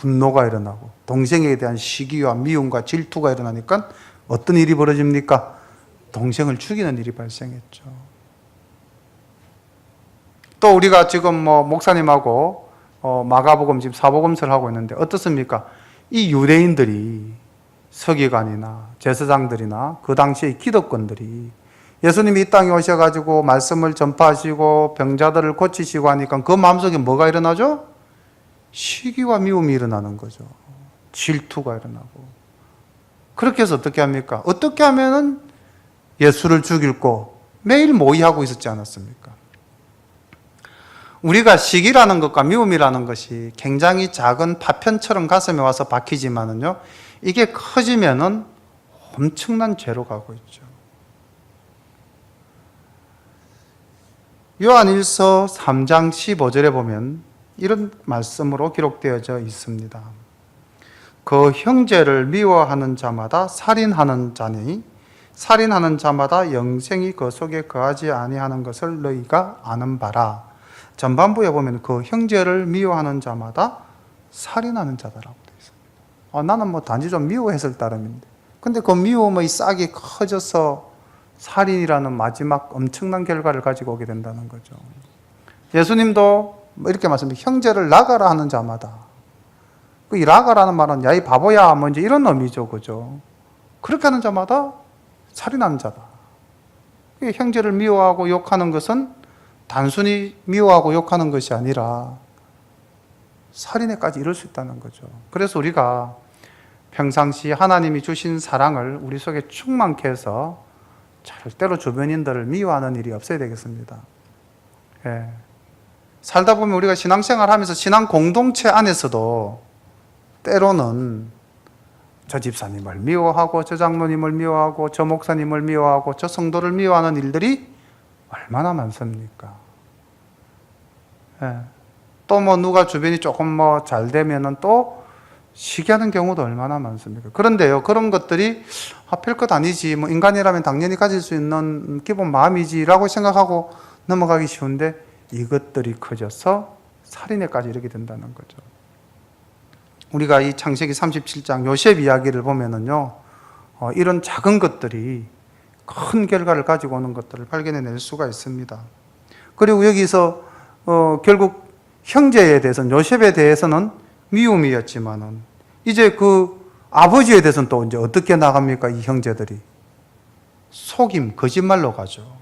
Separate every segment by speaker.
Speaker 1: 분노가 일어나고 동생에 대한 시기와 미움과 질투가 일어나니까 어떤 일이 벌어집니까? 동생을 죽이는 일이 발생했죠. 또 우리가 지금 목사님하고 마가복음 지금 사복음서를 하고 있는데 어떻습니까? 이 유대인들이 서기관이나 제사장들이나 그 당시의 기득권들이 예수님이 이 땅에 오셔가지고 말씀을 전파하시고 병자들을 고치시고 하니까 그 마음속에 뭐가 일어나죠? 시기와 미움이 일어나는 거죠. 질투가 일어나고. 그렇게 해서 어떻게 합니까? 어떻게 하면은 예수를 죽이고 매일 모의하고 있었지 않았습니까? 우리가 시기라는 것과 미움이라는 것이 굉장히 작은 파편처럼 가슴에 와서 박히지만은요, 이게 커지면은 엄청난 죄로 가고 있죠. 요한일서 3장 15절에 보면 이런 말씀으로 기록되어져 있습니다. 그 형제를 미워하는 자마다 살인하는 자니 살인하는 자마다 영생이 그 속에 거하지 아니하는 것을 너희가 아는 바라. 전반부에 보면 그 형제를 미워하는 자마다 살인하는 자다라고 되어 있습니다. 나는 단지 좀 미워했을 따름인데, 근데 그 미움의 싹이 커져서 살인이라는 마지막 엄청난 결과를 가지고 오게 된다는 거죠. 예수님도 이렇게 말씀합니다. 형제를 나가라 하는 자마다. 이 나가라는 말은 야 이 바보야 이제 이런 의미죠, 그죠? 그렇게 하는 자마다 살인하는 자다. 형제를 미워하고 욕하는 것은 단순히 미워하고 욕하는 것이 아니라 살인에까지 이를 수 있다는 거죠. 그래서 우리가 평상시 하나님이 주신 사랑을 우리 속에 충만케 해서 절대로 주변인들을 미워하는 일이 없어야 되겠습니다. 예. 살다 보면 우리가 신앙생활 하면서 신앙 공동체 안에서도 때로는 저 집사님을 미워하고 저 장로님을 미워하고 저 목사님을 미워하고 저 성도를 미워하는 일들이 얼마나 많습니까? 예. 또 누가 주변이 조금 잘 되면은 또 시기하는 경우도 얼마나 많습니까? 그런데요, 그런 것들이 별것 아니지, 인간이라면 당연히 가질 수 있는 기본 마음이지라고 생각하고 넘어가기 쉬운데 이것들이 커져서 살인에까지 이르게 된다는 거죠. 우리가 이 창세기 37장 요셉 이야기를 보면은요, 이런 작은 것들이 큰 결과를 가지고 오는 것들을 발견해낼 수가 있습니다. 그리고 여기서 결국 형제에 대해서는, 요셉에 대해서는 미움이었지만은 이제 그 아버지에 대해서는 또 이제 어떻게 나갑니까? 이 형제들이 속임, 거짓말로 가죠.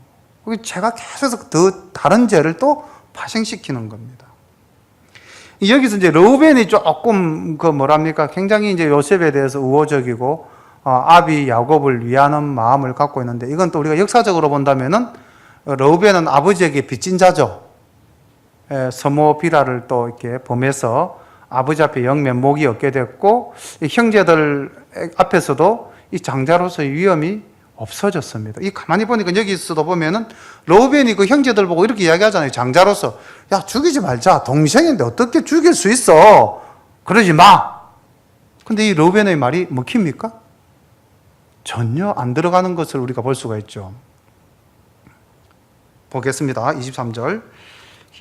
Speaker 1: 제가 계속 더 다른 죄를 또 파생시키는 겁니다. 여기서 이제 르우벤이 조금 굉장히 이제 요셉에 대해서 우호적이고 아비 야곱을 위하는 마음을 갖고 있는데, 이건 또 우리가 역사적으로 본다면은 르우벤은 아버지에게 빚진 자죠. 서모 비라를 또 이렇게 범해서 아버지 앞에 영면목이 얻게 됐고, 형제들 앞에서도 이 장자로서의 위험이 없어졌습니다. 이 가만히 보니까 여기서도 보면은 르우벤이 그 형제들 보고 이렇게 이야기하잖아요. 장자로서 야 죽이지 말자. 동생인데 어떻게 죽일 수 있어? 그러지 마. 근데 이 르우벤의 말이 먹힙니까? 전혀 안 들어가는 것을 우리가 볼 수가 있죠. 보겠습니다. 23절.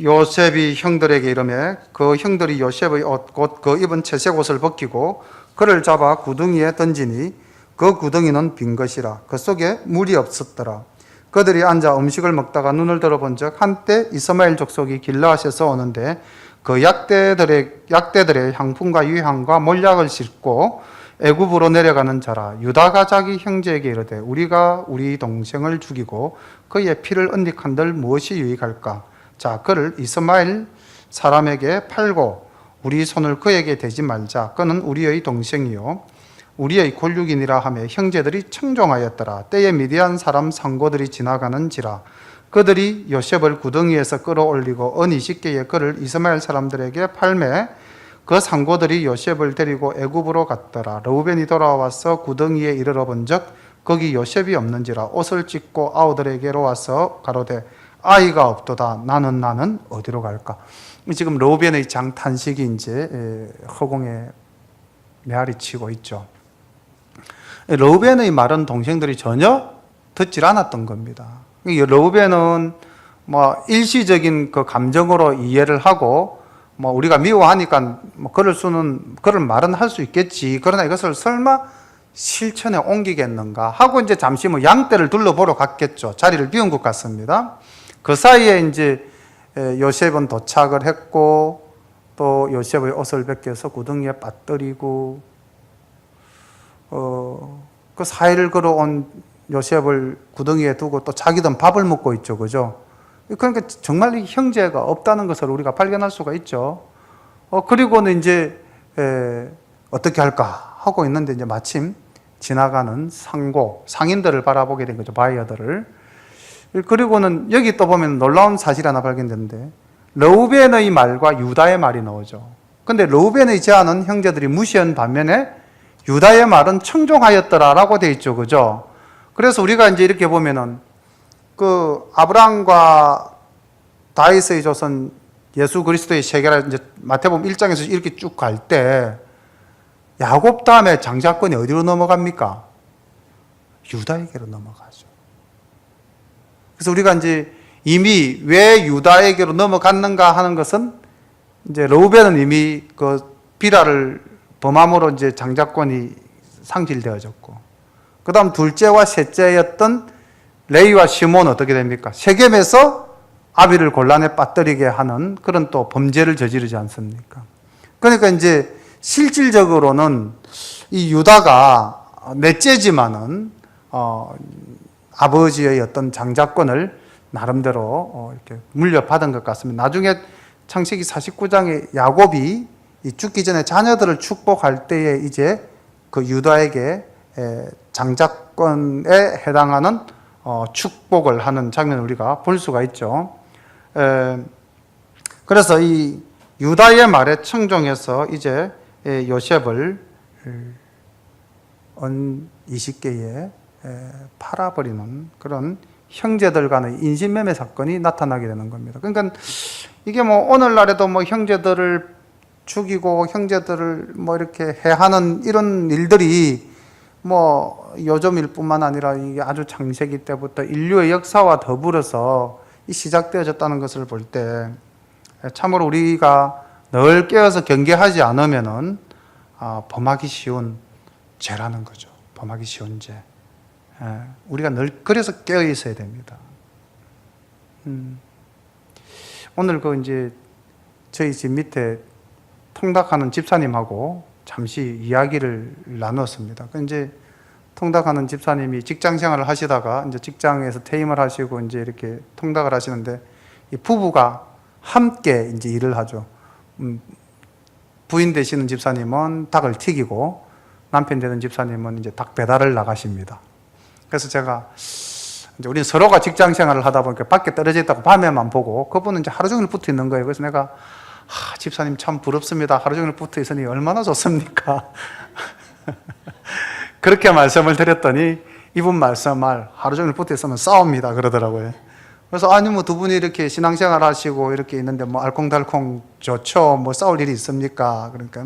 Speaker 1: 요셉이 형들에게 이르매 그 형들이 요셉의 옷 곧 그 입은 채색 옷을 벗기고 그를 잡아 구덩이에 던지니 그 구덩이는 빈 것이라. 그 속에 물이 없었더라. 그들이 앉아 음식을 먹다가 눈을 들어본즉 한때 이스마엘 족속이 길르앗에서 오는데 그 약대들의 향품과 유향과 몰약을 싣고 애굽으로 내려가는 자라. 유다가 자기 형제에게 이르되 우리가 우리 동생을 죽이고 그의 피를 은닉한들 무엇이 유익할까? 자, 그를 이스마엘 사람에게 팔고 우리 손을 그에게 대지 말자. 그는 우리의 동생이요 우리의 골육이니라 하며 형제들이 청종하였더라. 때에 미디안 사람 상고들이 지나가는지라. 그들이 요셉을 구덩이에서 끌어올리고 언 20개의 그를 이스마엘 사람들에게 팔매 그 상고들이 요셉을 데리고 애굽으로 갔더라. 르우벤이 돌아와서 구덩이에 이르러 본즉 거기 요셉이 없는지라. 옷을 찢고 아우들에게로 와서 가로되 아이가 없도다. 나는 어디로 갈까? 지금 르우벤의 장탄식이 이제 허공에 메아리 치고 있죠. 르우벤의 말은 동생들이 전혀 듣질 않았던 겁니다. 르우벤은 일시적인 그 감정으로 이해를 하고 뭐 우리가 미워하니까 뭐 그럴 말은 할 수 있겠지. 그러나 이것을 설마 실천에 옮기겠는가 하고 이제 잠시 뭐 양떼를 둘러보러 갔겠죠. 자리를 비운 것 같습니다. 그 사이에 이제 요셉은 도착을 했고, 또 요셉의 옷을 벗겨서 구덩이에 빠뜨리고, 그 사이를 걸어온 요셉을 구덩이에 두고 또 자기는 밥을 먹고 있죠. 그죠? 그러니까 정말 이 형제가 없다는 것을 우리가 발견할 수가 있죠. 그리고는 이제 어떻게 할까 하고 있는데 이제 마침 지나가는 상인들을 바라보게 된 거죠. 바이어들을. 그리고는 여기 또 보면 놀라운 사실 하나 발견되는데, 르우벤의 말과 유다의 말이 나오죠. 근데 르우벤의 제안은 형제들이 무시한 반면에 유다의 말은 청종하였더라라고 되어 있죠. 그죠? 그래서 우리가 이제 이렇게 보면은 그 아브라함과 다윗의 조선 예수 그리스도의 세계라 이제 마태복음 1장에서 이렇게 쭉 갈 때 야곱 다음에 장자권이 어디로 넘어갑니까? 유다에게로 넘어가죠. 그래서 우리가 이제 이미 왜 유다에게로 넘어갔는가 하는 것은 이제 르우벤은 이미 그 비라를 범함으로 이제 장자권이 상실되어졌고, 그 다음 둘째와 셋째였던 레위와 시몬은 어떻게 됩니까? 세겜에서 아비를 곤란에 빠뜨리게 하는 그런 또 범죄를 저지르지 않습니까? 그러니까 이제 실질적으로는 이 유다가 넷째지만은 아버지의 어떤 장자권을 나름대로 이렇게 물려받은 것 같습니다. 나중에 창세기 49장에 야곱이 죽기 전에 자녀들을 축복할 때에 이제 그 유다에게 장자권에 해당하는 축복을 하는 장면을 우리가 볼 수가 있죠. 그래서 이 유다의 말에 청종해서 이제 요셉을 은 20개에 팔아버리는 그런 형제들 간의 인신매매 사건이 나타나게 되는 겁니다. 그러니까 이게 뭐 오늘날에도 뭐 형제들을 죽이고 형제들을 뭐 이렇게 해하는 이런 일들이 뭐 요즘일 뿐만 아니라 이게 아주 창세기 때부터 인류의 역사와 더불어서 시작되어졌다는 것을 볼 때 참으로 우리가 늘 깨어서 경계하지 않으면은 범하기 쉬운 죄라는 거죠. 범하기 쉬운 죄. 우리가 늘 그래서 깨어 있어야 됩니다. 오늘 그 이제 저희 집 밑에 통닭하는 집사님하고 잠시 이야기를 나누었습니다. 그 이제 통닭하는 집사님이 직장 생활을 하시다가 이제 직장에서 퇴임을 하시고 이제 이렇게 통닭을 하시는데, 이 부부가 함께 이제 일을 하죠. 부인 되시는 집사님은 닭을 튀기고 남편 되는 집사님은 이제 닭 배달을 나가십니다. 그래서 제가 이제 우리는 서로가 직장 생활을 하다 보니까 밖에 떨어져 있다고 밤에만 보고, 그분은 이제 하루 종일 붙어 있는 거예요. 그래서 내가 집사님 참 부럽습니다. 하루 종일 붙어 있으니 얼마나 좋습니까? 그렇게 말씀을 드렸더니 이분 말씀을 하루 종일 붙어 있으면 싸웁니다 그러더라고요. 그래서 아니 뭐 두 분이 이렇게 신앙생활 하시고 이렇게 있는데 뭐 알콩달콩 좋죠. 뭐 싸울 일이 있습니까? 그러니까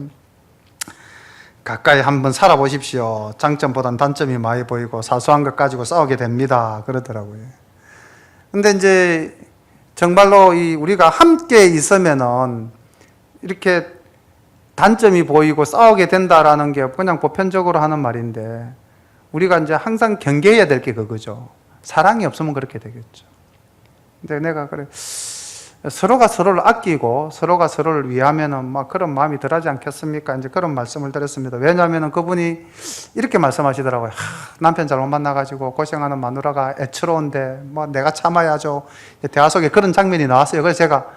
Speaker 1: 가까이 한번 살아보십시오. 장점보단 단점이 많이 보이고 사소한 것 가지고 싸우게 됩니다. 그러더라고요. 근데 이제 정말로 우리가 함께 있으면은 이렇게 단점이 보이고 싸우게 된다라는 게 그냥 보편적으로 하는 말인데, 우리가 이제 항상 경계해야 될 게 그거죠. 사랑이 없으면 그렇게 되겠죠. 근데 내가 그래, 서로가 서로를 아끼고 서로가 서로를 위하면은 막 그런 마음이 덜하지 않겠습니까? 이제 그런 말씀을 드렸습니다. 왜냐하면은 그분이 이렇게 말씀하시더라고요. 남편 잘못 만나가지고 고생하는 마누라가 애처로운데 뭐 내가 참아야죠. 대화 속에 그런 장면이 나왔어요. 그래서 제가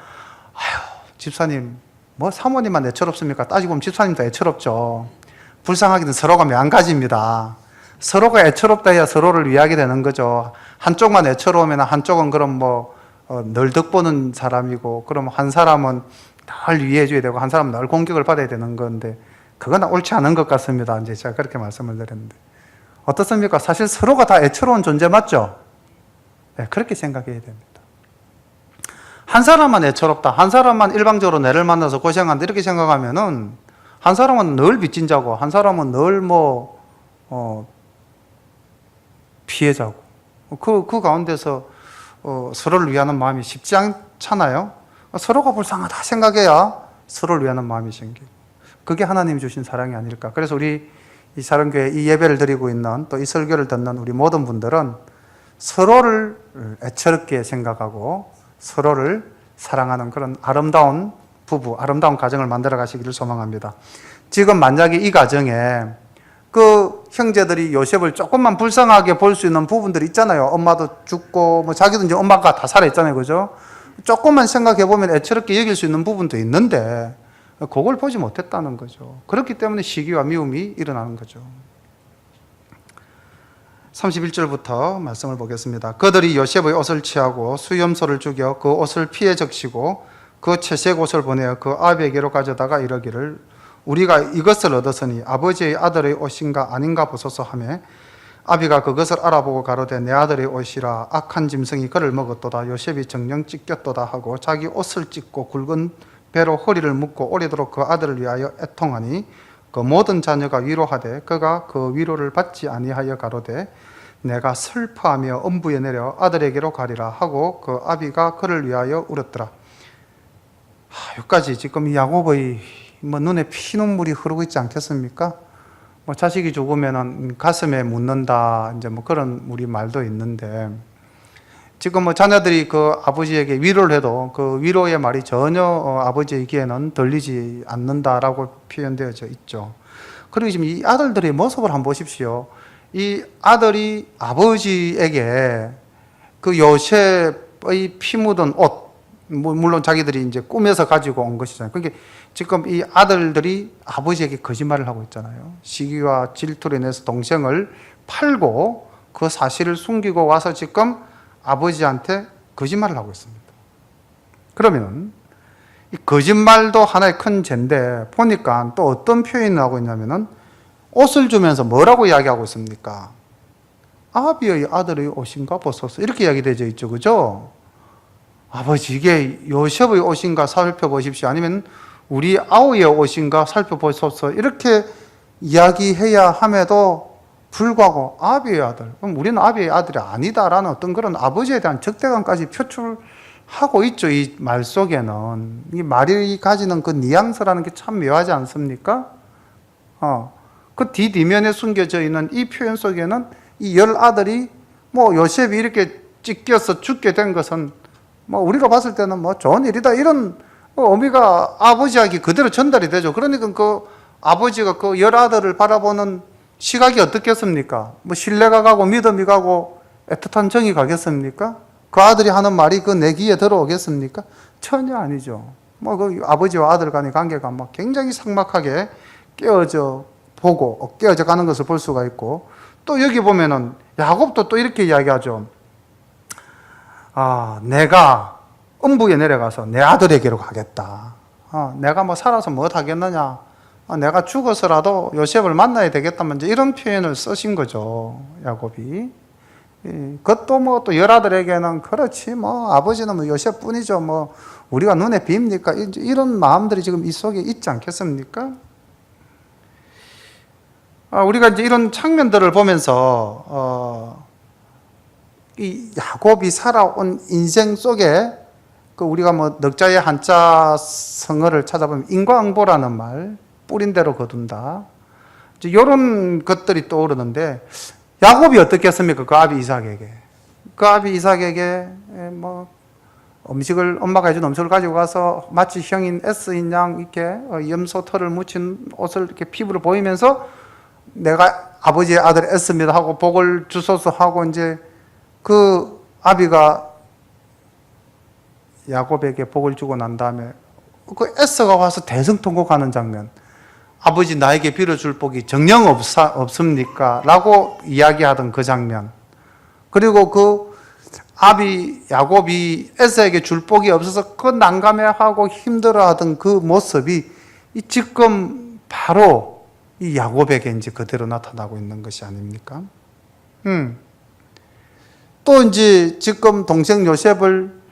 Speaker 1: 집사님 뭐 사모님만 애처롭습니까? 따지고 보면 집사님도 애처롭죠. 불쌍하기는 서로가 매한가지입니다. 서로가 애처롭다 해야 서로를 위하게 되는 거죠. 한쪽만 애처로우면 한쪽은 그럼 뭐 늘 덕보는 사람이고, 그럼 한 사람은 늘 위해줘야 되고 한 사람은 늘 공격을 받아야 되는 건데, 그건 옳지 않은 것 같습니다. 이제 제가 그렇게 말씀을 드렸는데 어떻습니까? 사실 서로가 다 애처로운 존재 맞죠? 네, 그렇게 생각해야 됩니다. 한 사람만 애처롭다, 한 사람만 일방적으로 내를 만나서 고생한다 이렇게 생각하면은, 한 사람은 늘 빚진 자고 한 사람은 늘 피해자고, 그 가운데서 서로를 위하는 마음이 쉽지 않잖아요. 서로가 불쌍하다 생각해야 서로를 위하는 마음이 생기고, 그게 하나님이 주신 사랑이 아닐까. 그래서 우리 이 사랑교회 이 예배를 드리고 있는, 또 이 설교를 듣는 우리 모든 분들은 서로를 애처롭게 생각하고 서로를 사랑하는 그런 아름다운 부부, 아름다운 가정을 만들어 가시기를 소망합니다. 지금 만약에 이 가정에 그 형제들이 요셉을 조금만 불쌍하게 볼 수 있는 부분들이 있잖아요. 엄마도 죽고, 뭐 자기도 이제 엄마가 다 살아있잖아요. 그죠? 조금만 생각해 보면 애처롭게 여길 수 있는 부분도 있는데, 그걸 보지 못했다는 거죠. 그렇기 때문에 시기와 미움이 일어나는 거죠. 31절부터 말씀을 보겠습니다. 그들이 요셉의 옷을 취하고 수염소를 죽여 그 옷을 피에 적시고 그 채색 옷을 보내어 그 아비에게로 가져다가 이르기를 우리가 이것을 얻었으니 아버지의 아들의 옷인가 아닌가 보소서 하며 아비가 그것을 알아보고 가로되 내 아들의 옷이라 악한 짐승이 그를 먹었도다. 요셉이 정령 찢겼도다 하고 자기 옷을 찢고 굵은 배로 허리를 묶고 오래도록 그 아들을 위하여 애통하니 그 모든 자녀가 위로하되 그가 그 위로를 받지 아니하여 가로되 내가 슬퍼하며 엄부에 내려 아들에게로 가리라 하고 그 아비가 그를 위하여 울었더라. 여기까지 지금 이 야곱의 눈에 피눈물이 흐르고 있지 않겠습니까? 자식이 죽으면 가슴에 묻는다, 이제 그런 우리 말도 있는데, 지금 자녀들이 그 아버지에게 위로를 해도 그 위로의 말이 전혀 아버지의 귀에는 들리지 않는다라고 표현되어져 있죠. 그리고 지금 이 아들들의 모습을 한번 보십시오. 이 아들이 아버지에게 그 요셉의 피 묻은 옷, 물론 자기들이 이제 꾸며서 가지고 온 것이잖아요. 그러니까 지금 이 아들들이 아버지에게 거짓말을 하고 있잖아요. 시기와 질투로 인해서 동생을 팔고 그 사실을 숨기고 와서 지금 아버지한테 거짓말을 하고 있습니다. 그러면 이 거짓말도 하나의 큰 죄인데 보니까 또 어떤 표현을 하고 있냐면은 옷을 주면서 뭐라고 이야기하고 있습니까? 아비의 아들의 옷인가 보소서, 이렇게 이야기되어 있죠. 그죠? 아버지, 이게 요셉의 옷인가 살펴보십시오. 아니면 우리 아우의 옷인가 살펴보소서, 이렇게 이야기해야 함에도 불구하고 아비의 아들, 그럼 우리는 아비의 아들이 아니다라는 어떤 그런 아버지에 대한 적대감까지 표출하고 있죠. 이 말 속에는. 이 말이 가지는 그 뉘앙스라는 게 참 묘하지 않습니까? 그 뒷면에 숨겨져 있는 이 표현 속에는 이 열 아들이 요셉이 이렇게 찢겨서 죽게 된 것은 우리가 봤을 때는 좋은 일이다, 이런 의미가 아버지에게 그대로 전달이 되죠. 그러니까 그 아버지가 그 열 아들을 바라보는 시각이 어떻겠습니까? 신뢰가 가고 믿음이 가고 애틋한 정이 가겠습니까? 그 아들이 하는 말이 그 내 귀에 들어오겠습니까? 전혀 아니죠. 그 아버지와 아들 간의 관계가 굉장히 삭막하게 깨어져 보고 깨어져 가는 것을 볼 수가 있고, 또 여기 보면은 야곱도 또 이렇게 이야기하죠. 내가 음부에 내려가서 내 아들에게로 가겠다. 내가 살아서 뭐 하겠느냐. 내가 죽어서라도 요셉을 만나야 되겠다면 이런 표현을 쓰신 거죠, 야곱이. 그것도 또 열아들에게는 그렇지, 아버지는 요셉뿐이죠. 우리가 눈에 빕니까? 이런 마음들이 지금 이 속에 있지 않겠습니까? 우리가 이제 이런 장면들을 보면서 이 야곱이 살아온 인생 속에 우리가 넉자의 한자 성어를 찾아보면 인과응보라는 말, 뿌린 대로 거둔다, 이런 것들이 떠오르는데, 야곱이 어떻겠습니까? 그 아비 이삭에게 음식을, 엄마가 해준 음식을 가지고 가서 마치 형인 에스인 양 이렇게 염소 털을 묻힌 옷을 이렇게 피부를 보이면서 내가 아버지의 아들 에스입니다 하고 복을 주소서 하고, 이제 그 아비가 야곱에게 복을 주고 난 다음에 그 에스가 와서 대성통곡하는 장면, 아버지 나에게 빌어줄 복이 정녕 없습니까? 라고 이야기하던 그 장면, 그리고 그 야곱이 에서에게 줄 복이 없어서 그 난감해하고 힘들어하던 그 모습이 지금 바로 이 야곱에게 이제 그대로 나타나고 있는 것이 아닙니까? 또 이제 지금 동생 요셉을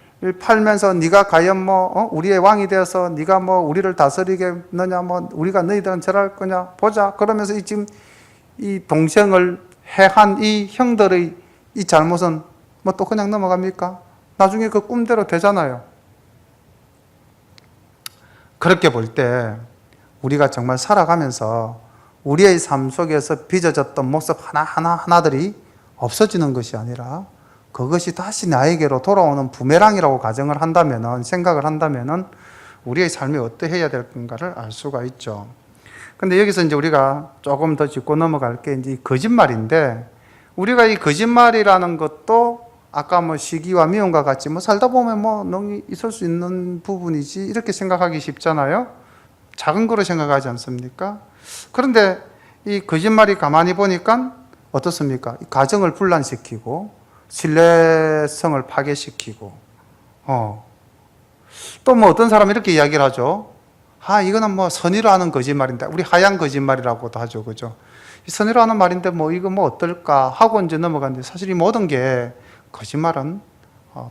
Speaker 1: 팔면서 네가 과연 우리의 왕이 되어서 네가 우리를 다스리겠느냐, 우리가 너희들은 절할 거냐 보자, 그러면서 지금 이 동생을 해한 이 형들의 이 잘못은 또 그냥 넘어갑니까? 나중에 그 꿈대로 되잖아요. 그렇게 볼 때 우리가 정말 살아가면서 우리의 삶 속에서 빚어졌던 모습 하나하나들이 없어지는 것이 아니라 그것이 다시 나에게로 돌아오는 부메랑이라고 가정을 한다면은, 생각을 한다면은 우리의 삶이 어떠해야 될 건가를 알 수가 있죠. 근데 여기서 이제 우리가 조금 더 짚고 넘어갈 게 이제 거짓말인데, 우리가 이 거짓말이라는 것도 아까 뭐 시기와 미움과 같이 뭐 살다 보면 뭐 능이 있을 수 있는 부분이지 이렇게 생각하기 쉽잖아요. 작은 거로 생각하지 않습니까? 그런데 이 거짓말이 가만히 보니까 어떻습니까? 가정을 분란시키고 신뢰성을 파괴시키고 또 뭐 어떤 사람은 이렇게 이야기를 하죠. 이거는 뭐 선의로 하는 거짓말인데, 우리 하얀 거짓말이라고도 하죠. 그죠? 선의로 하는 말인데 뭐 이거 뭐 어떨까 하고 이제 넘어가는데, 사실 이 모든 게 거짓말은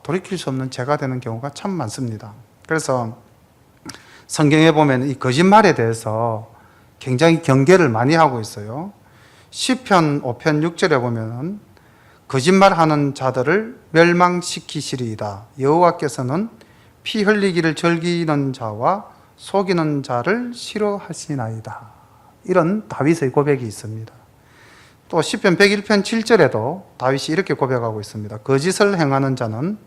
Speaker 1: 돌이킬 수 없는 죄가 되는 경우가 참 많습니다. 그래서 성경에 보면 이 거짓말에 대해서 굉장히 경계를 많이 하고 있어요. 시편 5편 6절에 보면은 거짓말하는 자들을 멸망시키시리이다. 여호와께서는 피 흘리기를 즐기는 자와 속이는 자를 싫어하시나이다. 이런 다윗의 고백이 있습니다. 또 시편 101편 7절에도 다윗이 이렇게 고백하고 있습니다. 거짓을 행하는 자는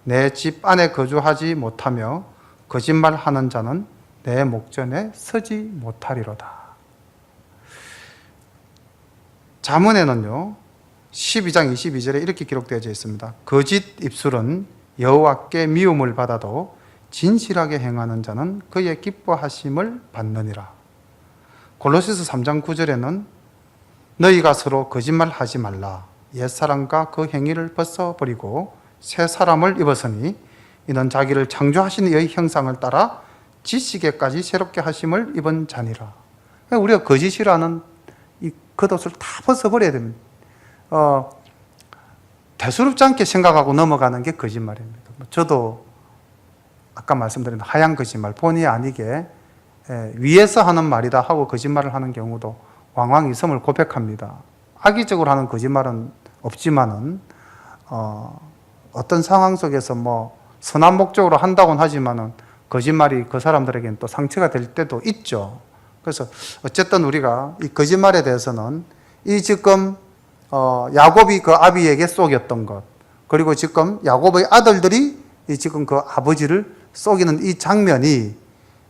Speaker 1: 내 집 안에 거주하지 못하며 거짓말하는 자는 내 목전에 서지 못하리로다. 잠언에는요 12장 22절에 이렇게 기록되어 있습니다. 거짓 입술은 여호와께 미움을 받아도 진실하게 행하는 자는 그의 기뻐하심을 받느니라. 골로새서 3장 9절에는 너희가 서로 거짓말하지 말라. 옛사람과 그 행위를 벗어버리고 새 사람을 입었으니 이는 자기를 창조하신 이의 형상을 따라 지식에까지 새롭게 하심을 입은 자니라. 우리가 거짓이라는 이 겉옷을 다 벗어버려야 됩니다. 대수롭지 않게 생각하고 넘어가는 게 거짓말입니다. 저도 아까 말씀드린 하얀 거짓말, 본의 아니게 위에서 하는 말이다 하고 거짓말을 하는 경우도 왕왕 있음을 고백합니다. 악의적으로 하는 거짓말은 없지만은 어떤 상황 속에서 뭐 선한 목적으로 한다고는 하지만은 거짓말이 그 사람들에게는 또 상처가 될 때도 있죠. 그래서 어쨌든 우리가 이 거짓말에 대해서는 이 지금 야곱이 그 아비에게 속였던 것, 그리고 지금 야곱의 아들들이 이 지금 그 아버지를 속이는 이 장면이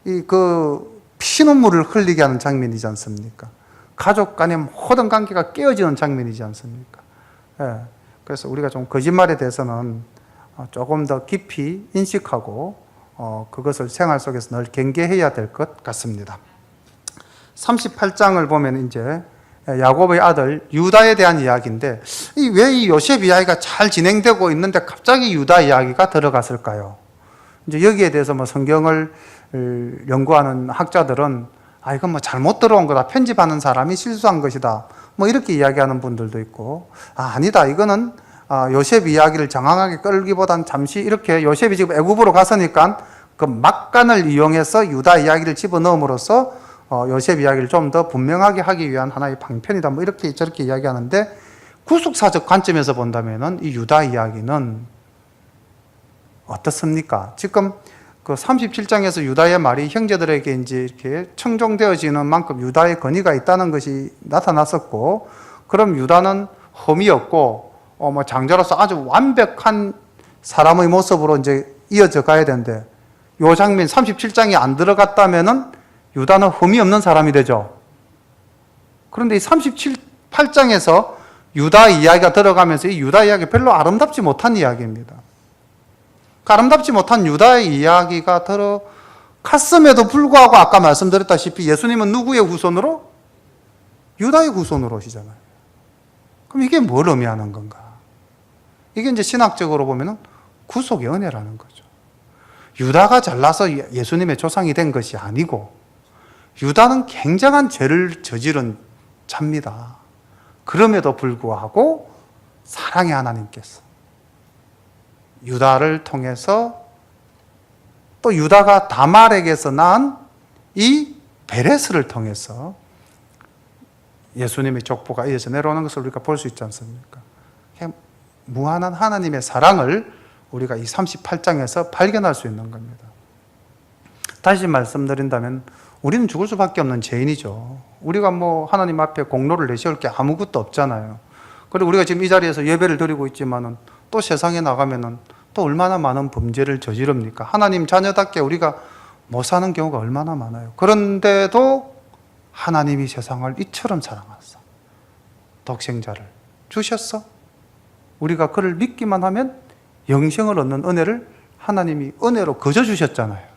Speaker 1: 이 그 피눈물을 흘리게 하는 장면이지 않습니까? 가족 간의 모든 관계가 깨어지는 장면이지 않습니까? 예. 그래서 우리가 좀 거짓말에 대해서는 조금 더 깊이 인식하고 그것을 생활 속에서 늘 경계해야 될 것 같습니다. 38장을 보면 이제 야곱의 아들 유다에 대한 이야기인데, 왜 이 요셉 이야기가 잘 진행되고 있는데 갑자기 유다 이야기가 들어갔을까요? 이제 여기에 대해서 뭐 성경을 연구하는 학자들은 이건 뭐 잘못 들어온 거다, 편집하는 사람이 실수한 것이다, 뭐 이렇게 이야기하는 분들도 있고, 아니다, 이거는 요셉 이야기를 장황하게 끌기보단 잠시 이렇게 요셉이 지금 애굽으로 갔으니까 그 막간을 이용해서 유다 이야기를 집어넣음으로써 요셉 이야기를 좀 더 분명하게 하기 위한 하나의 방편이다, 뭐 이렇게 저렇게 이야기하는데, 구속사적 관점에서 본다면은 이 유다 이야기는 어떻습니까? 지금 그 37장에서 유다의 말이 형제들에게 이제 이렇게 청종되어지는 만큼 유다의 권위가 있다는 것이 나타났었고, 그럼 유다는 흠이 없고 뭐 장자로서 아주 완벽한 사람의 모습으로 이제 이어져 가야 되는데, 요 장면 37장이 안 들어갔다면은 유다는 흠이 없는 사람이 되죠. 그런데 이 38장에서 유다 이야기가 들어가면서 이 유다 이야기 별로 아름답지 못한 이야기입니다. 아름답지 못한 유다의 이야기가 들어갔음에도 불구하고 아까 말씀드렸다시피 예수님은 누구의 후손으로? 유다의 후손으로 오시잖아요. 그럼 이게 뭘 의미하는 건가? 이게 이제 신학적으로 보면은 구속의 은혜라는 거죠. 유다가 잘나서 예수님의 조상이 된 것이 아니고, 유다는 굉장한 죄를 저지른 자입니다. 그럼에도 불구하고 사랑의 하나님께서 유다를 통해서, 또 유다가 다말에게서 낳은 이 베레스를 통해서 예수님의 족보가 이어져 내려오는 것을 우리가 볼 수 있지 않습니까? 무한한 하나님의 사랑을 우리가 이 38장에서 발견할 수 있는 겁니다. 다시 말씀드린다면 우리는 죽을 수밖에 없는 죄인이죠. 우리가 뭐 하나님 앞에 공로를 내세울 게 아무것도 없잖아요. 그리고 우리가 지금 이 자리에서 예배를 드리고 있지만은 또 세상에 나가면은 또 얼마나 많은 범죄를 저지릅니까? 하나님 자녀답게 우리가 못 사는 경우가 얼마나 많아요. 그런데도 하나님이 세상을 이처럼 사랑하사 독생자를 주셨어. 우리가 그를 믿기만 하면 영생을 얻는 은혜를 하나님이 은혜로 거저 주셨잖아요.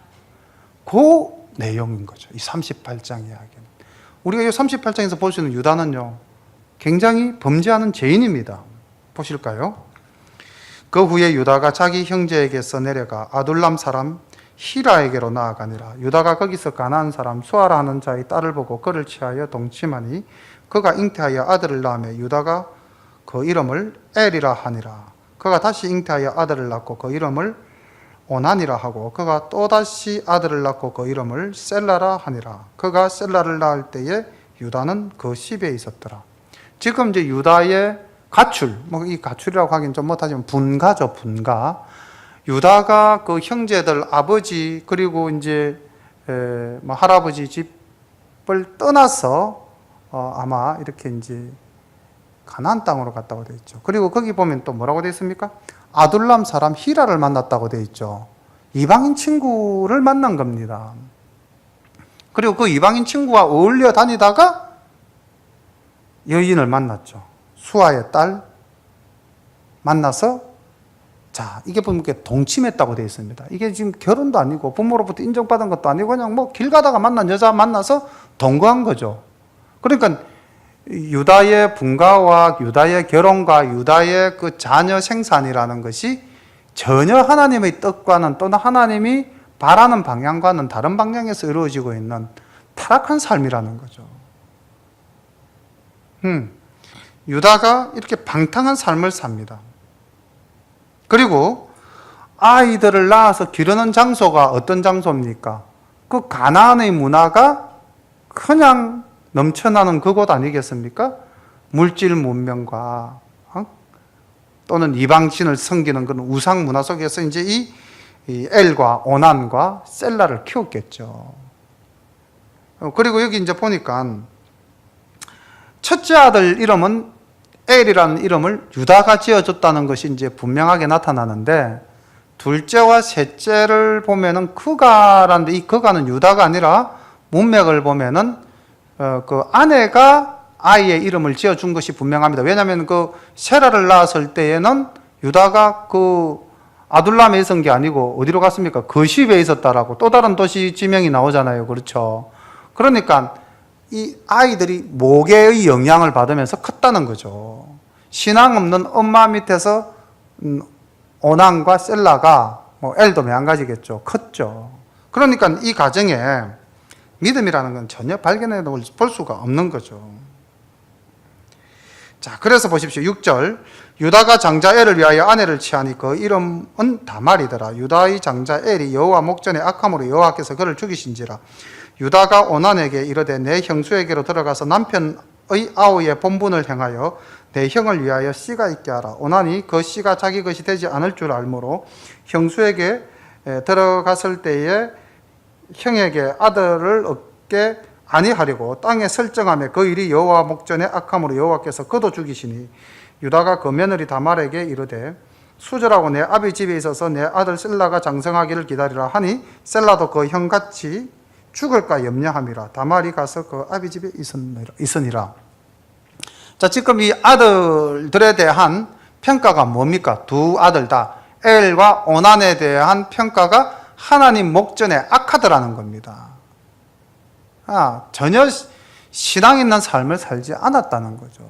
Speaker 1: 그 내용인 거죠. 이 38장 이야기는. 우리가 이 38장에서 볼 수 있는 유다는요, 굉장히 범죄하는 죄인입니다. 보실까요? 그 후에 유다가 자기 형제에게서 내려가 아둘람 사람 히라에게로 나아가니라. 유다가 거기서 가나안 사람 수아라 하는 자의 딸을 보고 그를 취하여 동침하니 그가 잉태하여 아들을 낳으며 유다가 그 이름을 엘이라 하니라. 그가 다시 잉태하여 아들을 낳고 그 이름을 오난이라 하고 그가 또다시 아들을 낳고 그 이름을 셀라라 하니라. 그가 셀라를 낳을 때에 유다는 그 집에 있었더라. 지금 이제 유다의 가출, 뭐 이 가출이라고 하긴 좀 못하지만 분가죠, 분가. 유다가 그 형제들 아버지 그리고 이제 뭐 할아버지 집을 떠나서 아마 이렇게 이제 가나안 땅으로 갔다고 되어 있죠. 그리고 거기 보면 또 뭐라고 되어 있습니까? 아둘람 사람 히라를 만났다고 되어 있죠. 이방인 친구를 만난 겁니다. 그리고 그 이방인 친구와 어울려 다니다가 여인을 만났죠. 수아의 딸 만나서, 자, 이게 보면 동침했다고 되어 있습니다. 이게 지금 결혼도 아니고 부모로부터 인정받은 것도 아니고 그냥 뭐 길 가다가 만난 여자 만나서 동거한 거죠. 그러니까 유다의 분가와 유다의 결혼과 유다의 그 자녀 생산이라는 것이 전혀 하나님의 뜻과는 또는 하나님이 바라는 방향과는 다른 방향에서 이루어지고 있는 타락한 삶이라는 거죠. 유다가 이렇게 방탕한 삶을 삽니다. 그리고 아이들을 낳아서 기르는 장소가 어떤 장소입니까? 그 가나안의 문화가 그냥 넘쳐나는 그곳 아니겠습니까? 물질 문명과 또는 이방신을 섬기는 그런 우상 문화 속에서 이제 이 엘과 오난과 셀라를 키웠겠죠. 그리고 여기 이제 보니까 첫째 아들 이름은 엘이라는 이름을 유다가 지어줬다는 것이 이제 분명하게 나타나는데, 둘째와 셋째를 보면은 그가라는데 이 그가는 유다가 아니라 문맥을 보면은 그 아내가 아이의 이름을 지어준 것이 분명합니다. 왜냐하면 그 세라를 낳았을 때에는 유다가 그 아둘람에 있었던 게 아니고 어디로 갔습니까? 거십에 있었다라고 또 다른 도시 지명이 나오잖아요. 그렇죠? 그러니까 이 아이들이 모계의 영향을 받으면서 컸다는 거죠. 신앙 없는 엄마 밑에서 오난과 셀라가, 뭐 엘도 마찬가지겠죠, 컸죠. 그러니까 이 가정에 믿음이라는 건 전혀 발견해 볼 수가 없는 거죠. 자, 그래서 보십시오. 6절. 유다가 장자 엘을 위하여 아내를 취하니 그 이름은 다말이더라. 유다의 장자 엘이 여호와 목전에 악함으로 여호와께서 그를 죽이신지라. 유다가 오난에게 이르되 내 형수에게로 들어가서 남편의 아우의 본분을 행하여 내 형을 위하여 씨가 있게 하라. 오난이 그 씨가 자기 것이 되지 않을 줄 알므로 형수에게 들어갔을 때에 형에게 아들을 얻게 아니하려고 땅에 설정하며 그 일이 여호와 목전에 악함으로 여호와께서 그도 죽이시니 유다가 그 며느리 다말에게 이르되 수절하고 내 아비 집에 있어서 내 아들 셀라가 장성하기를 기다리라 하니 셀라도 그 형같이 죽을까 염려함이라. 다말이 가서 그 아비 집에 있으니라. 자, 지금 이 아들들에 대한 평가가 뭡니까? 두 아들 다 엘과 오난에 대한 평가가 하나님 목전에 악하더라는 겁니다. 전혀 신앙 있는 삶을 살지 않았다는 거죠.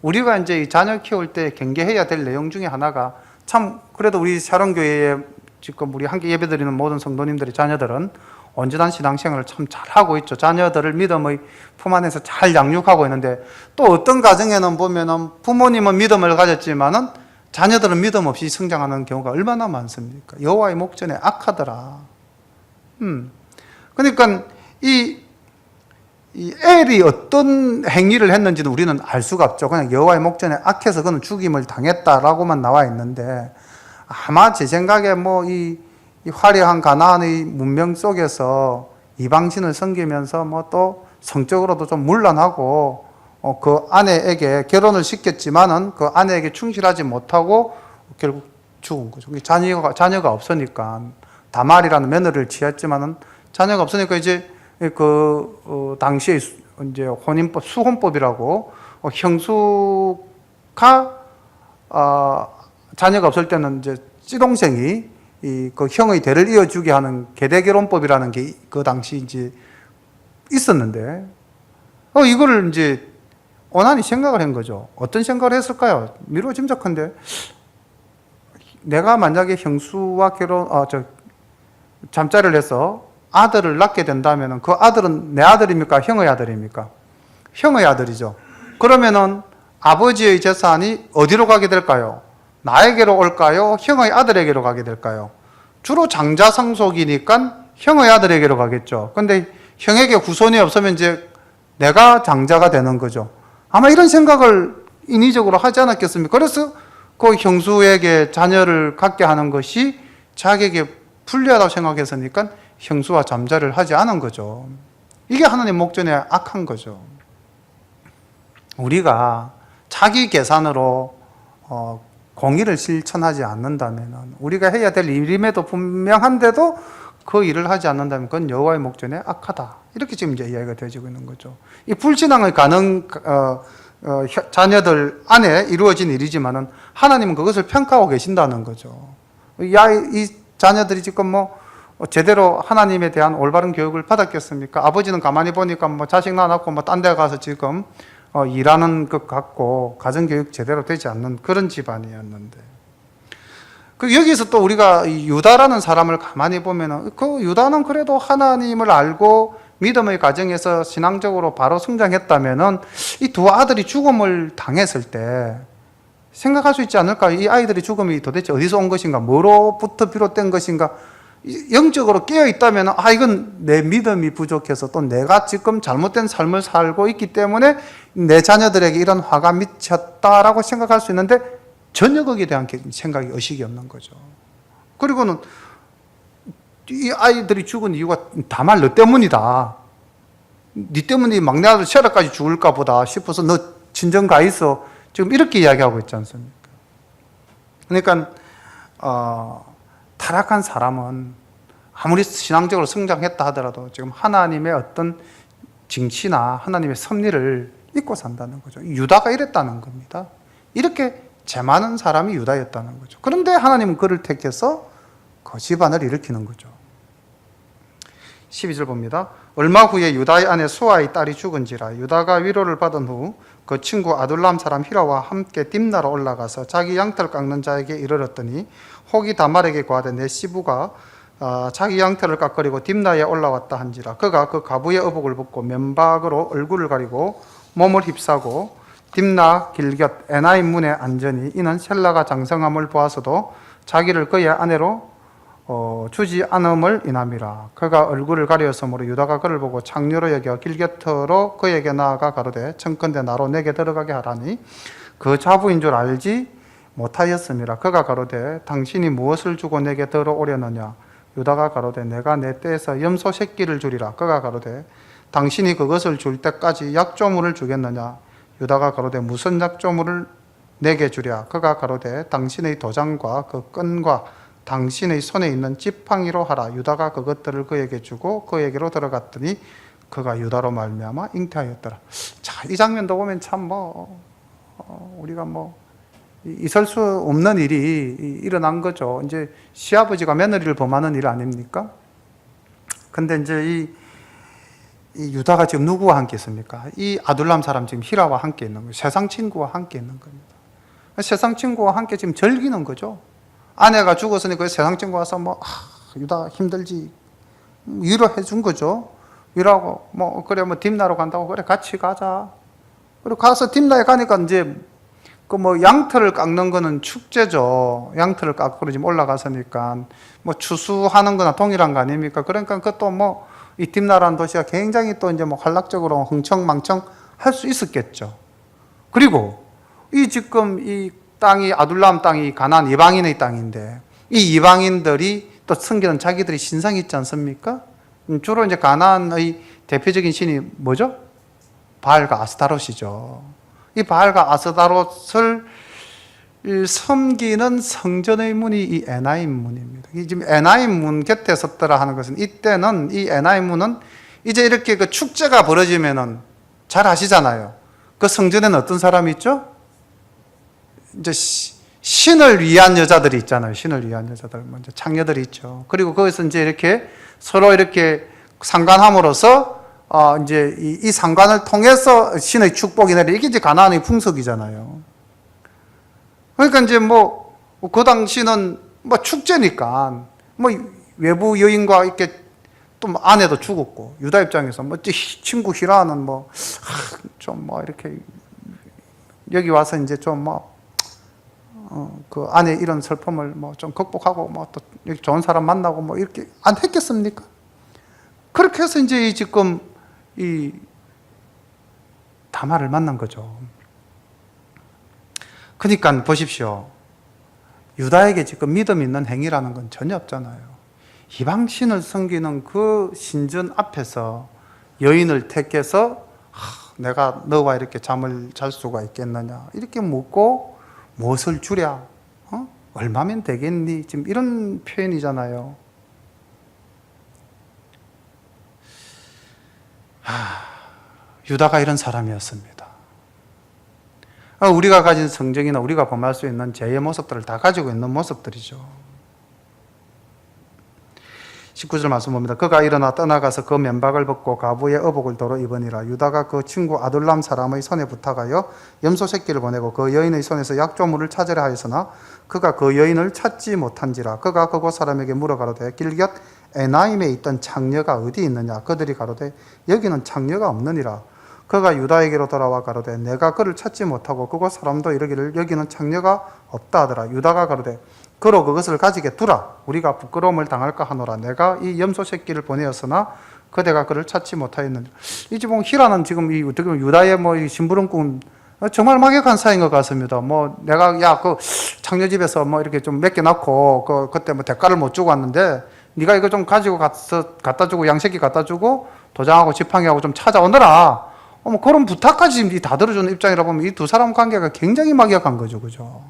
Speaker 1: 우리가 이제 이 자녀 키울 때 경계해야 될 내용 중에 하나가, 참 그래도 우리 사랑교회에 지금 우리 함께 예배드리는 모든 성도님들의 자녀들은 온전한 신앙생활을 참 잘하고 있죠. 자녀들을 믿음의 품 안에서 잘 양육하고 있는데, 또 어떤 가정에는 보면은 부모님은 믿음을 가졌지만은 자녀들은 믿음 없이 성장하는 경우가 얼마나 많습니까? 여호와의 목전에 악하더라. 그러니까 이 엘이 어떤 행위를 했는지는 우리는 알 수가 없죠. 그냥 여호와의 목전에 악해서 그는 죽임을 당했다라고만 나와 있는데, 아마 제 생각에 뭐 이 이 화려한 가나안의 문명 속에서 이방신을 섬기면서 뭐 또 성적으로도 좀 문란하고 그 아내에게 결혼을 시켰지만은 그 아내에게 충실하지 못하고 결국 죽은 거죠. 자녀가 없으니까 다말이라는 며느리를 취했지만은 자녀가 없으니까 이제 당시에 이제 혼인법 수혼법이라고 형수가 자녀가 없을 때는 이제 찌동생이 그 형의 대를 이어주게 하는 계대결혼법이라는 게 그 당시 이제 있었는데 이거를 이제 오난이 생각을 한 거죠. 어떤 생각을 했을까요? 미루어 짐작한데 내가 만약에 형수와 잠자리를 해서 아들을 낳게 된다면 그 아들은 내 아들입니까? 형의 아들입니까? 형의 아들이죠. 그러면은 아버지의 재산이 어디로 가게 될까요? 나에게로 올까요? 형의 아들에게로 가게 될까요? 주로 장자 상속이니까 형의 아들에게로 가겠죠. 근데 형에게 후손이 없으면 이제 내가 장자가 되는 거죠. 아마 이런 생각을 인위적으로 하지 않았겠습니까? 그래서 그 형수에게 자녀를 갖게 하는 것이 자기에게 불리하다고 생각했으니까 형수와 잠자리를 하지 않은 거죠. 이게 하나님 목전에 악한 거죠. 우리가 자기 계산으로 공의를 실천하지 않는다면 우리가 해야 될 일임에도 분명한데도 그 일을 하지 않는다면 그건 여호와의 목전에 악하다. 이렇게 지금 이제 이야기가 되어지고 있는 거죠. 이 불신앙의 자녀들 안에 이루어진 일이지만은 하나님은 그것을 평가하고 계신다는 거죠. 이 자녀들이 지금 뭐 제대로 하나님에 대한 올바른 교육을 받았겠습니까? 아버지는 가만히 보니까 뭐 자식 낳아놓고 뭐 딴 데 가서 지금 일하는 것 같고 가정교육 제대로 되지 않는 그런 집안이었는데 여기서 또 우리가 유다라는 사람을 가만히 보면은 그 유다는 그래도 하나님을 알고 믿음의 가정에서 신앙적으로 바로 성장했다면은 이 두 아들이 죽음을 당했을 때 생각할 수 있지 않을까? 이 아이들의 죽음이 도대체 어디서 온 것인가? 뭐로부터 비롯된 것인가? 영적으로 깨어 있다면 이건 내 믿음이 부족해서 또 내가 지금 잘못된 삶을 살고 있기 때문에 내 자녀들에게 이런 화가 미쳤다라고 생각할 수 있는데 전혀 거기에 대한 생각이 의식이 없는 거죠. 그리고는 이 아이들이 죽은 이유가 다말 너 때문이다. 네 때문에 이 막내 아들 셰라까지 죽을까 보다 싶어서 너 진정 가 있어. 지금 이렇게 이야기하고 있지 않습니까? 그러니까 타락한 사람은 아무리 신앙적으로 성장했다 하더라도 지금 하나님의 어떤 징치나 하나님의 섭리를 잊고 산다는 거죠. 유다가 이랬다는 겁니다. 이렇게 죄 많은 사람이 유다였다는 거죠. 그런데 하나님은 그를 택해서 그 집안을 일으키는 거죠. 12절 봅니다. 얼마 후에 유다의 아내 수아의 딸이 죽은지라 유다가 위로를 받은 후 그 친구 아둘람 사람 히라와 함께 딥나로 올라가서 자기 양털 깎는 자에게 이르렀더니 혹이 다말에게 고하되 내 시부가 자기 양털을 깎으려고 딥나에 올라왔다 한지라 그가 그 가부의 의복을 벗고 면박으로 얼굴을 가리고 몸을 휩싸고 딥나 길곁 에나임 문에 앉으니 이는 셀라가 장성함을 보아서도 자기를 그의 아내로 주지 않음을 인함이라. 그가 얼굴을 가리었으므로 유다가 그를 보고 창녀로 여겨 길곁으로 그에게 나아가 가로되 청컨대 나로 내게 들어가게 하라니 그 자부인 줄 알지 못하였음이라. 그가 가로되 당신이 무엇을 주고 내게 들어오려느냐. 유다가 가로되 내가 내 떼에서 염소 새끼를 주리라. 그가 가로되 당신이 그것을 줄 때까지 약조물을 주겠느냐. 유다가 가로되 무슨 약조물을 내게 주랴. 그가 가로되 당신의 도장과 그 끈과 당신의 손에 있는 지팡이로 하라. 유다가 그것들을 그에게 주고 그에게로 들어갔더니 그가 유다로 말미암아 잉태하였더라. 자, 이 장면도 보면 참 우리가 있을 수 없는 일이 일어난 거죠. 이제 시아버지가 며느리를 범하는 일 아닙니까? 근데 이제 이 유다가 지금 누구와 함께 있습니까? 이 아둘람 사람 지금 히라와 함께 있는 거예요. 세상 친구와 함께 있는 겁니다. 세상 친구와 함께 지금 즐기는 거죠. 아내가 죽었으니 그 세상 친구 와서 유다 힘들지 위로해 준 거죠. 위로하고 그래 딥나로 간다고 그래 같이 가자. 그리고 가서 딥나에 가니까 이제 양털을 깎는 거는 축제죠. 양털을 깎고 지금 올라가서니까 추수하는 거나 동일한 거 아닙니까? 그러니까 그것도 이 딥나라는 도시가 굉장히 또 이제 환락적으로 흥청망청 할 수 있었겠죠. 그리고 지금 이 땅이 아둘람 땅이 가나안 이방인의 땅인데 이 이방인들이 또 섬기는 자기들이 신상이 있지 않습니까? 주로 이제 가나안의 대표적인 신이 뭐죠? 바알과 아스타롯이죠. 이 바알과 아스타롯을 섬기는 성전의 문이 이 에나임 문입니다. 지금 에나임 문 곁에 섰더라 하는 것은, 이때는 이 에나임 문은 이제 이렇게 그 축제가 벌어지면은 잘 아시잖아요. 그 성전에는 어떤 사람이 있죠? 이제 신을 위한 여자들이 있잖아요. 신을 위한 여자들, 먼저 창녀들이 있죠. 그리고 거기서 이제 이렇게 서로 이렇게 상관함으로써 이제 이 상관을 통해서 신의 축복이 내려, 이게 이제 가나안의 풍속이잖아요. 그러니까 이제 그 당시는 축제니까 외부 여인과 이렇게 또 아내도 죽었고, 유다 입장에서 친구 히라는 이렇게 여기 와서 이제 좀 그 안에 이런 슬픔을 좀 극복하고 또 여기 좋은 사람 만나고 이렇게 안 했겠습니까? 그렇게 해서 이제 지금 이 다말을 만난 거죠. 그러니까 보십시오. 유다에게 지금 믿음 있는 행위라는 건 전혀 없잖아요. 이방신을 섬기는 그 신전 앞에서 여인을 택해서 내가 너와 이렇게 잠을 잘 수가 있겠느냐 이렇게 묻고, 무엇을 주랴? 얼마면 되겠니? 지금 이런 표현이잖아요. 유다가 이런 사람이었습니다. 우리가 가진 성정이나 우리가 범할 수 있는 죄의 모습들을 다 가지고 있는 모습들이죠. 19절 말씀 봅니다. 그가 일어나 떠나가서 그 면박을 벗고 가부의 어복을 도로 입으니라. 유다가 그 친구 아둘람 사람의 손에 부탁하여 염소 새끼를 보내고 그 여인의 손에서 약조물을 찾으려 하였으나 그가 그 여인을 찾지 못한지라. 그가 그곳 사람에게 물어 가로되 길곁 에나임에 있던 창녀가 어디 있느냐. 그들이 가로되 여기는 창녀가 없느니라. 그가 유다에게로 돌아와 가로되 내가 그를 찾지 못하고 그곳 사람도 이르기를 여기는 창녀가 없다 하더라. 유다가 가로되 그로 그것을 가지게 두라. 우리가 부끄러움을 당할까 하노라. 내가 이 염소 새끼를 보내었으나 그대가 그를 찾지 못하였느니라. 이 지금 히라는 지금 이 어떻게 보면 유다의 이 심부름꾼 정말 막역한 사이인 것 같습니다. 내가 그 창녀 집에서 이렇게 좀 몇 개 낳고 그때 대가를 못 주고 왔는데 네가 이거 좀 가지고 갖다 주고 양새끼 갖다 주고 도장하고 지팡이하고 좀 찾아오너라. 그런 부탁까지 다 들어주는 입장이라 보면 이 두 사람 관계가 굉장히 막역한 거죠, 그죠?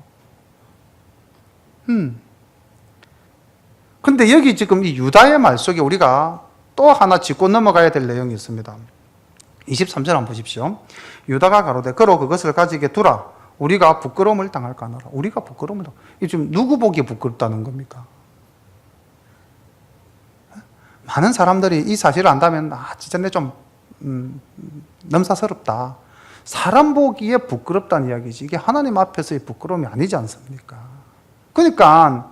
Speaker 1: 근데 여기 지금 이 유다의 말 속에 우리가 또 하나 짚고 넘어가야 될 내용이 있습니다. 23절 한번 보십시오. 유다가 가로되 그로 그것을 가지게 두라. 우리가 부끄러움을 당할까 하노라. 우리가 부끄러움을 이 지금 누구 보기에 부끄럽다는 겁니까? 많은 사람들이 이 사실을 안다면 진짜 내 좀 넘사스럽다. 사람 보기에 부끄럽다는 이야기지. 이게 하나님 앞에서의 부끄러움이 아니지 않습니까? 그러니까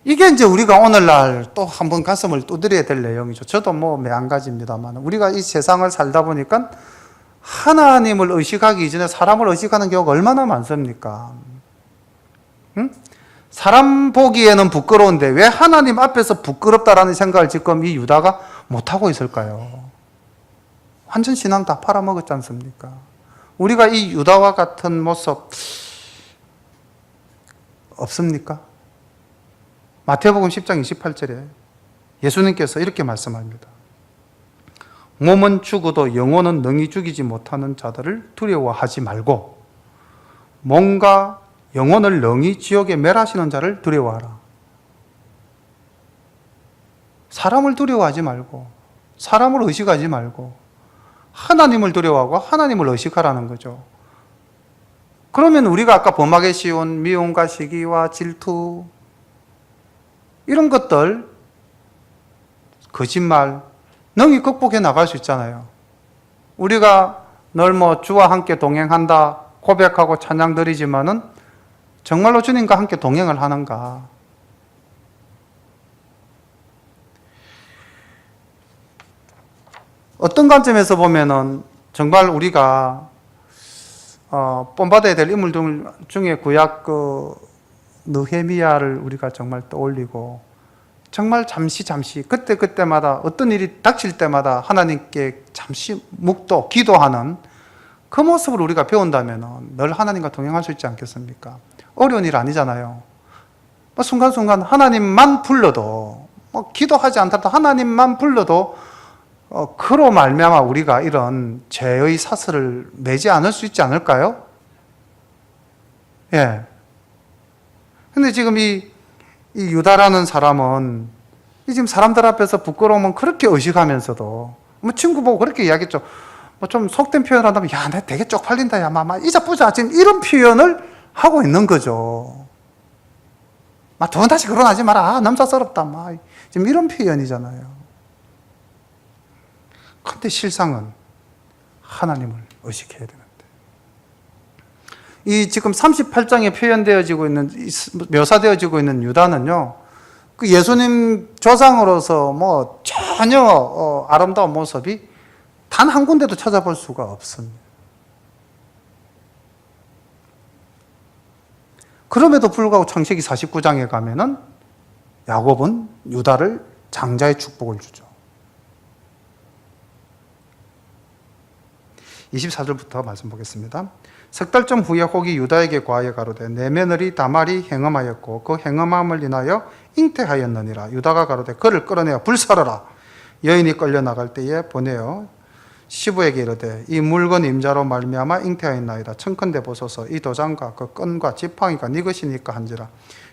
Speaker 1: 이게 이제 우리가 오늘날 또 한번 가슴을 두드려야 될 내용이죠. 저도 매한가지입니다만 우리가 이 세상을 살다 보니까 하나님을 의식하기 이전에 사람을 의식하는 경우가 얼마나 많습니까? 사람 보기에는 부끄러운데 왜 하나님 앞에서 부끄럽다라는 생각을 지금 이 유다가 못하고 있을까요? 완전 신앙 다 팔아먹었지 않습니까? 우리가 이 유다와 같은 모습 없습니까? 마태복음 10장 28절에 예수님께서 이렇게 말씀합니다. 몸은 죽어도 영혼은 능히 죽이지 못하는 자들을 두려워하지 말고 몸과 영혼을 능히 지옥에 멸하시는 자를 두려워하라. 사람을 두려워하지 말고 사람을 의식하지 말고 하나님을 두려워하고 하나님을 의식하라는 거죠. 그러면 우리가 아까 범하기 쉬운 미움과 시기와 질투 이런 것들, 거짓말 능히 극복해 나갈 수 있잖아요. 우리가 늘 주와 함께 동행한다 고백하고 찬양 드리지만은 정말로 주님과 함께 동행을 하는가? 어떤 관점에서 보면은 정말 우리가 본받아야 될 인물 중에 구약 느헤미야를 우리가 정말 떠올리고 정말 잠시 그때마다 어떤 일이 닥칠 때마다 하나님께 잠시 묵도 기도하는 그 모습을 우리가 배운다면 늘 하나님과 동행할 수 있지 않겠습니까? 어려운 일 아니잖아요. 순간순간 하나님만 불러도, 기도하지 않더라도 하나님만 불러도 그로 말미암아 우리가 이런 죄의 사슬을 매지 않을 수 있지 않을까요? 예. 근데 지금 이 유다라는 사람은 지금 사람들 앞에서 부끄러우면 그렇게 의식하면서도, 친구 보고 그렇게 이야기했죠. 좀 속된 표현을 한다면, 야, 내 되게 쪽팔린다, 야, 이자 뿌자. 지금 이런 표현을 하고 있는 거죠. 두 번 다시 결혼하지 마라. 남사스럽다. 지금 이런 표현이잖아요. 근데 실상은 하나님을 의식해야 되는데. 이 지금 38장에 표현되어지고 있는, 묘사되어지고 있는 유다는요, 그 예수님 조상으로서 전혀 아름다운 모습이 단 한 군데도 찾아볼 수가 없습니다. 그럼에도 불구하고 창세기 49장에 가면은 야곱은 유다를 장자의 축복을 주죠. 24절부터 말씀 보겠습니다. 석 달쯤 후에 혹이 유다에게 고하여 가로되 내 며느리 다말이 행음하였고 그 행음함을 인하여 잉태하였느니라. 유다가 가로되 그를 끌어내어 불사르라. 여인이 끌려 나갈 때에 보내어 시부에게 이르되 이 물건 임자로 말미암아 잉태하였나이다. 청컨대 보소서 이 도장과 그 끈과 지팡이가 네 것이니까 한지라.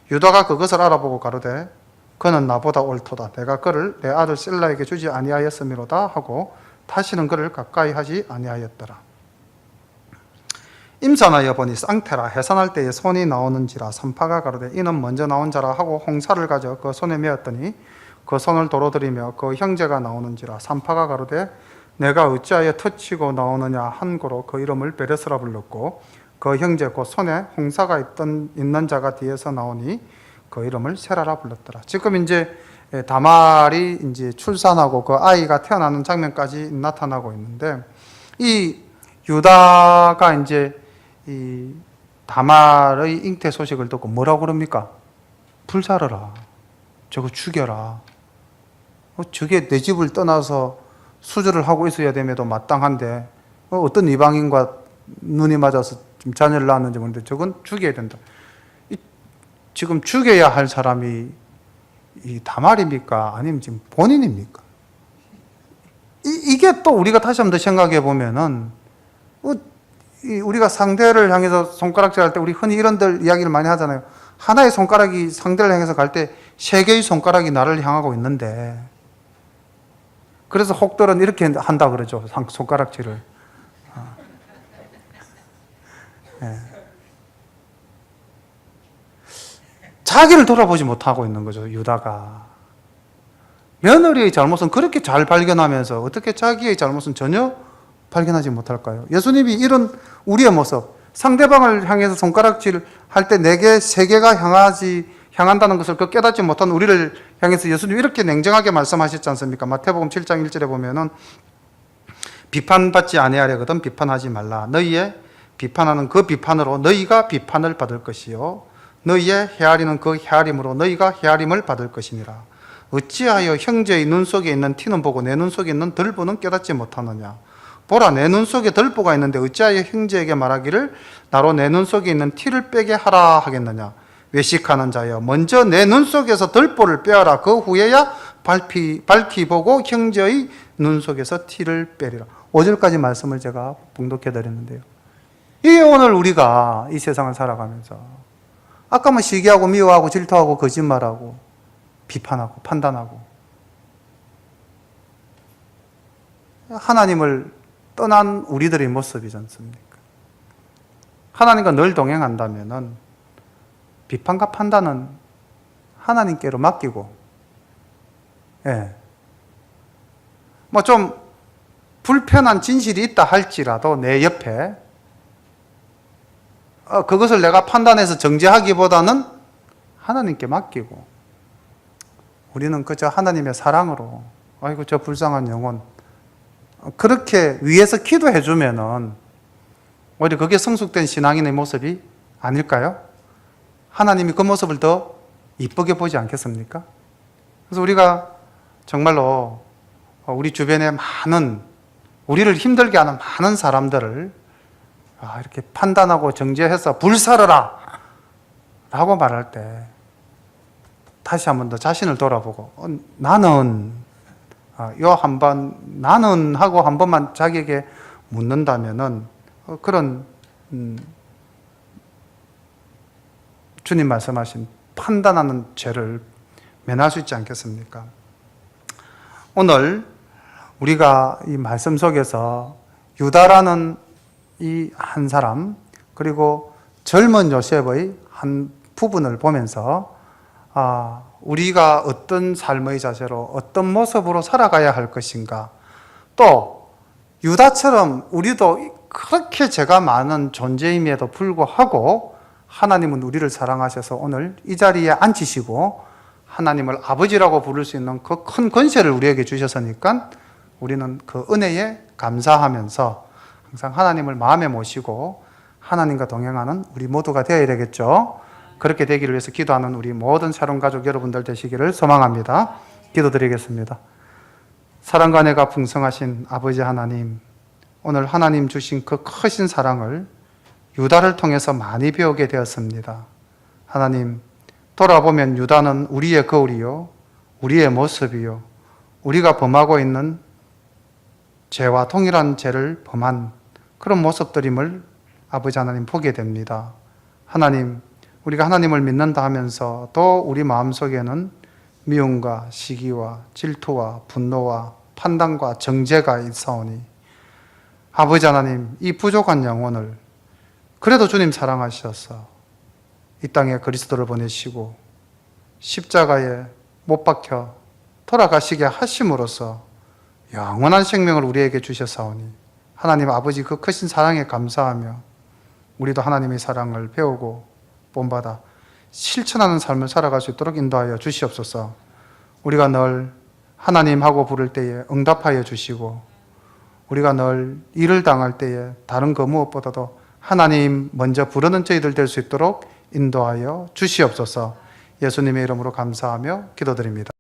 Speaker 1: 유다가 그것을 알아보고 가로되 그는 나보다 옳도다. 내가 그를 내 아들 셀라에게 주지 아니하였음이로다 하고 다시는 그를 가까이 하지 아니하였더라. 임산하여 보니 쌍태라. 해산할 때에 손이 나오는지라. 산파가 가로되 이는 먼저 나온 자라 하고 홍사를 가져 그 손에 메었더니 그 손을 도로 들이며 그 형제가 나오는지라. 산파가 가로되 내가 어찌하여 터치고 나오느냐 한 고로 그 이름을 베레스라 불렀고 그 형제 곧 손에 홍사가 있는 자가 뒤에서 나오니 그 이름을 세라라 불렀더라. 지금 이제 다말이 이제 출산하고 그 아이가 태어나는 장면까지 나타나고 있는데, 이 유다가 이제 이 다말의 잉태 소식을 듣고 뭐라고 그럽니까? 불사르라. 저거 죽여라. 저게 내 집을 떠나서 수주를 하고 있어야 됨에도 마땅한데 어떤 이방인과 눈이 맞아서 좀 자녀를 낳았는지 모르는데 저건 죽여야 된다. 지금 죽여야 할 사람이 이 다말입니까? 아니면 지금 본인입니까? 이게 또 우리가 다시 한번 더 생각해 보면은, 우리가 상대를 향해서 손가락질 할 때 우리 흔히 이런들 이야기를 많이 하잖아요. 하나의 손가락이 상대를 향해서 갈 때 세 개의 손가락이 나를 향하고 있는데, 그래서 혹들은 이렇게 한다 그러죠. 손가락질을. 네. 자기를 돌아보지 못하고 있는 거죠, 유다가. 며느리의 잘못은 그렇게 잘 발견하면서 어떻게 자기의 잘못은 전혀 발견하지 못할까요? 예수님이 이런 우리의 모습, 상대방을 향해서 손가락질 할 때 네 개, 세 개가 향한다는 것을 깨닫지 못한 우리를 향해서 예수님이 이렇게 냉정하게 말씀하셨지 않습니까? 마태복음 7장 1절에 보면은 비판받지 아니하려거든 비판하지 말라. 너희의 비판하는 그 비판으로 너희가 비판을 받을 것이요 너희의 헤아리는 그 헤아림으로 너희가 헤아림을 받을 것이니라. 어찌하여 형제의 눈 속에 있는 티는 보고 내 눈 속에 있는 덜보는 깨닫지 못하느냐. 보라, 내 눈 속에 덜보가 있는데 어찌하여 형제에게 말하기를 나로 내 눈 속에 있는 티를 빼게 하라 하겠느냐. 외식하는 자여, 먼저 내 눈 속에서 덜보를 빼어라. 그 후에야 밝히 보고 형제의 눈 속에서 티를 빼리라. 5절까지 말씀을 제가 봉독해 드렸는데요. 이게 오늘 우리가 이 세상을 살아가면서 아까 뭐 시기하고 미워하고 질투하고 거짓말하고 비판하고 판단하고 하나님을 떠난 우리들의 모습이지 않습니까? 하나님과 늘 동행한다면은 비판과 판단은 하나님께로 맡기고, 뭐 좀 불편한 진실이 있다 할지라도 내 옆에 그것을 내가 판단해서 정죄하기보다는 하나님께 맡기고, 우리는 그저 하나님의 사랑으로 아이고 저 불쌍한 영혼 그렇게 위에서 기도해 주면은 오히려 그게 성숙된 신앙인의 모습이 아닐까요? 하나님이 그 모습을 더 이쁘게 보지 않겠습니까? 그래서 우리가 정말로 우리 주변에 많은 우리를 힘들게 하는 많은 사람들을 이렇게 판단하고 정죄해서 불사르라 라고 말할 때 다시 한 번 더 자신을 돌아보고 나는 요 한번 나는 하고 한 번만 자기에게 묻는다면은 그런 주님 말씀하신 판단하는 죄를 면할 수 있지 않겠습니까? 오늘 우리가 이 말씀 속에서 유다라는 이 한 사람 그리고 젊은 요셉의 한 부분을 보면서 우리가 어떤 삶의 자세로 어떤 모습으로 살아가야 할 것인가, 또 유다처럼 우리도 그렇게 죄가 많은 존재임에도 불구하고 하나님은 우리를 사랑하셔서 오늘 이 자리에 앉히시고 하나님을 아버지라고 부를 수 있는 그 큰 권세를 우리에게 주셨으니까 우리는 그 은혜에 감사하면서 항상 하나님을 마음에 모시고 하나님과 동행하는 우리 모두가 되어야 되겠죠. 그렇게 되기를 위해서 기도하는 우리 모든 샤론 가족 여러분들 되시기를 소망합니다. 기도드리겠습니다. 사랑과 은혜가 풍성하신 아버지 하나님, 오늘 하나님 주신 그 크신 사랑을 유다를 통해서 많이 배우게 되었습니다. 하나님, 돌아보면 유다는 우리의 거울이요, 우리의 모습이요, 우리가 범하고 있는 죄와 동일한 죄를 범한 그런 모습들임을 아버지 하나님 보게 됩니다. 하나님, 우리가 하나님을 믿는다 하면서 또 우리 마음속에는 미움과 시기와 질투와 분노와 판단과 정죄가 있사오니 아버지 하나님, 이 부족한 영혼을 그래도 주님 사랑하셔서 이 땅에 그리스도를 보내시고 십자가에 못 박혀 돌아가시게 하심으로써 영원한 생명을 우리에게 주셨사오니 하나님 아버지 그 크신 사랑에 감사하며 우리도 하나님의 사랑을 배우고 본받아 실천하는 삶을 살아갈 수 있도록 인도하여 주시옵소서. 우리가 늘 하나님하고 부를 때에 응답하여 주시고 우리가 늘 일을 당할 때에 다른 그 무엇보다도 하나님 먼저 부르는 저희들 될 수 있도록 인도하여 주시옵소서. 예수님의 이름으로 감사하며 기도드립니다.